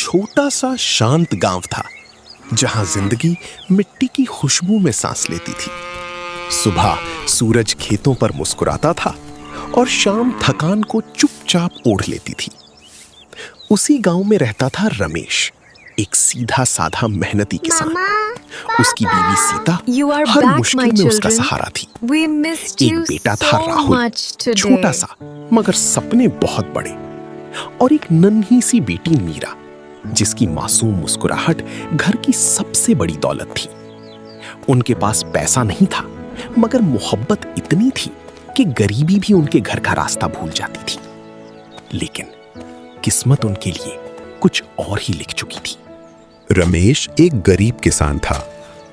छोटा सा शांत गांव था जहां जिंदगी मिट्टी की खुशबू में सांस लेती थी। सुबह सूरज खेतों पर मुस्कुराता था और शाम थकान को चुपचाप ओढ़ लेती थी। उसी गांव में रहता था रमेश, एक सीधा साधा मेहनती किसान। उसकी बीवी सीता हर मुश्किल में उसका सहारा थी। एक बेटा था राहुल, छोटा सा मगर सपने बहुत बड़े, और एक नन्ही सी बेटी मीरा, जिसकी मासूम मुस्कुराहट घर की सबसे बड़ी दौलत थी। उनके पास पैसा नहीं था, मगर मोहब्बत इतनी थी कि गरीबी भी उनके घर का रास्ता भूल जाती थी। लेकिन किस्मत उनके लिए कुछ और ही लिख चुकी थी। रमेश एक गरीब किसान था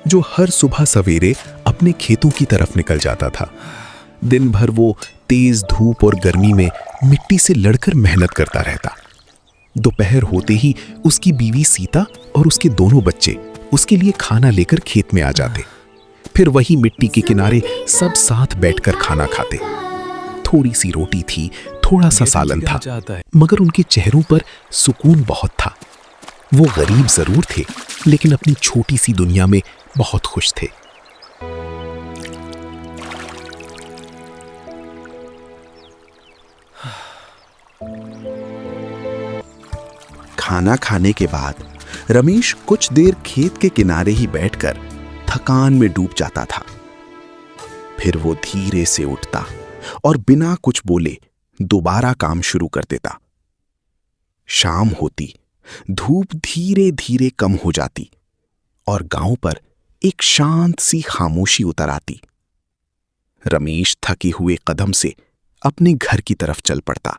जो हर सुबह सवेरे अपने खेतों की तरफ निकल जाता था। दिन भर वो तेज धूप और गर्मी में मिट्टी से लड़कर मेहनत करता रहता। दोपहर होते ही उसकी बीवी सीता और उसके दोनों बच्चे उसके लिए खाना लेकर खेत में आ जाते। फिर वही मिट्टी के किनारे सब साथ बैठकर खाना खाते। थोड़ी सी रोटी थी, थोड़ा सा सालन था, मगर उनके चेहरों पर सुकून बहुत था। वो गरीब जरूर थे, लेकिन अपनी छोटी सी दुनिया में बहुत खुश थे। खाना खाने के बाद रमेश कुछ देर खेत के किनारे ही बैठकर थकान में डूब जाता था। फिर वो धीरे से उठता और बिना कुछ बोले दोबारा काम शुरू कर देता। शाम होती, धूप धीरे धीरे कम हो जाती और गांव पर एक शांत सी खामोशी उतर आती। रमेश थके हुए कदम से अपने घर की तरफ चल पड़ता।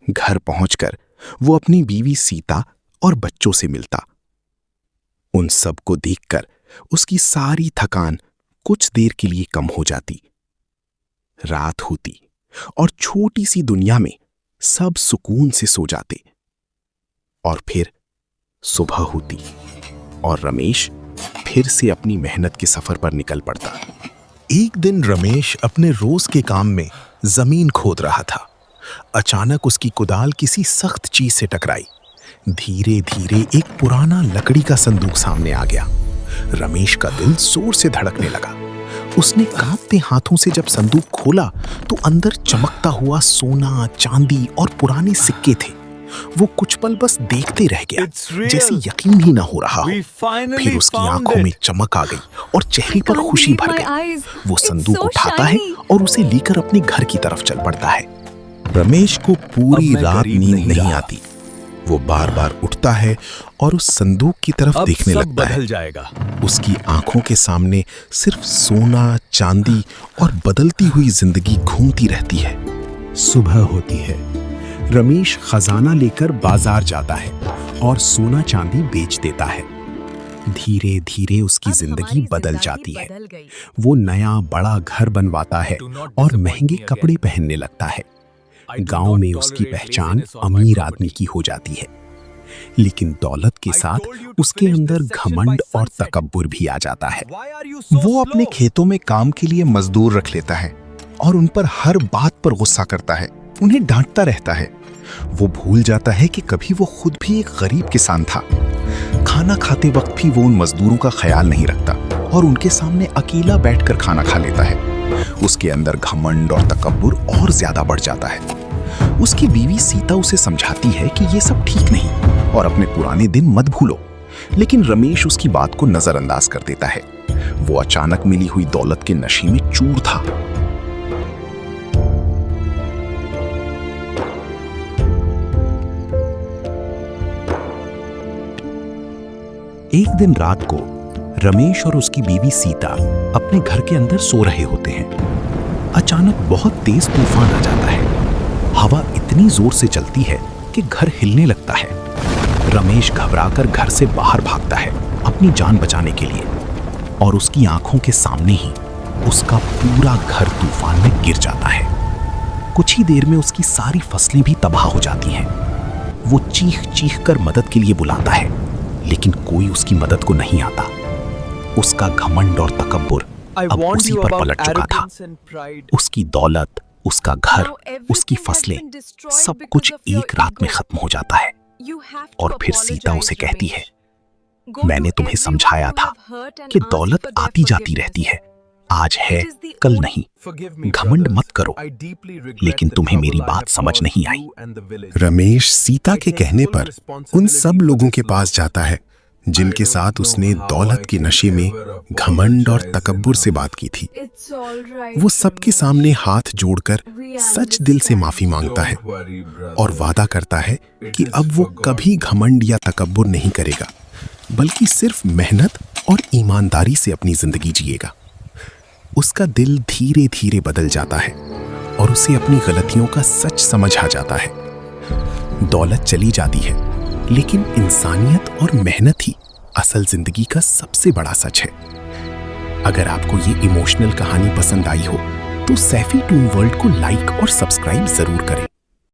घर पहुंचकर वो अपनी बीवी सीता और बच्चों से मिलता। उन सबको देखकर उसकी सारी थकान कुछ देर के लिए कम हो जाती। रात होती और छोटी सी दुनिया में सब सुकून से सो जाते। और फिर सुबह होती और रमेश फिर से अपनी मेहनत के सफर पर निकल पड़ता। एक दिन रमेश अपने रोज के काम में जमीन खोद रहा था। अचानक उसकी कुदाल किसी सख्त चीज से टकराई। धीरे धीरे एक पुराना लकड़ी का संदूक सामने आ गया। रमेश का दिल जोर से धड़कने लगा। उसने कांपते हाथों से जब संदूक खोला तो अंदर चमकता हुआ सोना, चांदी और पुराने सिक्के थे। वो कुछ पल बस देखते रह गया, जैसे यकीन ही ना हो रहा हो। फिर उसकी आंखों में चमक आ गई और चेहरे पर खुशी भर गई। वो संदूक उठाता है और उसे लेकर अपने घर की तरफ चल पड़ता है। रमेश को पूरी रात नींद नहीं आती। वो बार बार उठता है और उस संदूक की तरफ देखने लगता है। उसकी आंखों के सामने सिर्फ सोना, चांदी और बदलती हुई जिंदगी घूमती रहती है। सुबह होती है। रमेश खजाना लेकर बाजार जाता है और सोना चांदी बेच देता है। धीरे धीरे उसकी जिंदगी बदल जाती है। वो नया बड़ा घर बनवाता है और महंगे कपड़े पहनने लगता है। गांव में उसकी पहचान अमीर आदमी की हो जाती है। लेकिन दौलत के साथ उसके अंदर घमंड और तकब्बुर भी आ जाता है। वो अपने खेतों में काम के लिए मजदूर रख लेता है और उन पर हर बात पर गुस्सा करता है, उन्हें डांटता रहता है। वो भूल जाता है कि कभी वो खुद भी एक गरीब किसान था। खाना खाते वक्त भी वो उन मजदूरों का ख्याल नहीं रखता और उनके सामने अकेला बैठकर खाना खा लेता है। उसके अंदर घमंड और तकब्बुर और ज्यादा बढ़ जाता है। उसकी बीवी सीता उसे समझाती है कि ये सब ठीक नहीं और अपने पुराने दिन मत भूलो, लेकिन रमेश उसकी बात को नजरअंदाज कर देता है। वो अचानक मिली हुई दौलत के नशे में चूर था। एक दिन रात को रमेश और उसकी बीवी सीता अपने घर के अंदर सो रहे होते हैं। अचानक बहुत तेज तूफान आ जाता है। हवा इतनी जोर से चलती है कि घर हिलने लगता है। रमेश घबराकर घर से बाहर भागता है अपनी जान बचाने के लिए, और उसकी आंखों के सामने ही उसका पूरा घर तूफान में गिर जाता है। कुछ ही देर में उसकी सारी फसलें भी तबाह हो जाती हैं। वो चीख चीख कर मदद के लिए बुलाता है, लेकिन कोई उसकी मदद को नहीं आता। उसका घमंड और तकब्बुर अब उसी पर पलट चुका था। उसकी दौलत, उसका घर, उसकी फसलें, सब कुछ एक रात में खत्म हो जाता है। और फिर सीता उसे कहती है, मैंने तुम्हें समझाया था कि दौलत आती जाती रहती है, आज है कल नहीं, घमंड मत करो। लेकिन तुम्हें मेरी बात समझ नहीं आई। रमेश सीता के कहने पर उन सब लोगों के पास जाता है जिनके साथ उसने दौलत के नशे में घमंड और तकब्बुर से बात की थी। वो सबके सामने हाथ जोड़कर सच दिल से माफी मांगता है और वादा करता है कि अब वो कभी घमंड या तकब्बुर नहीं करेगा, बल्कि सिर्फ मेहनत और ईमानदारी से अपनी जिंदगी जिएगा। उसका दिल धीरे धीरे बदल जाता है और उसे अपनी गलतियों का सच समझ आ जाता है। दौलत चली जाती है, लेकिन इंसानियत और मेहनत ही असल जिंदगी का सबसे बड़ा सच है। अगर आपको ये इमोशनल कहानी पसंद आई हो तो सैफी टून वर्ल्ड को लाइक और सब्सक्राइब जरूर करें।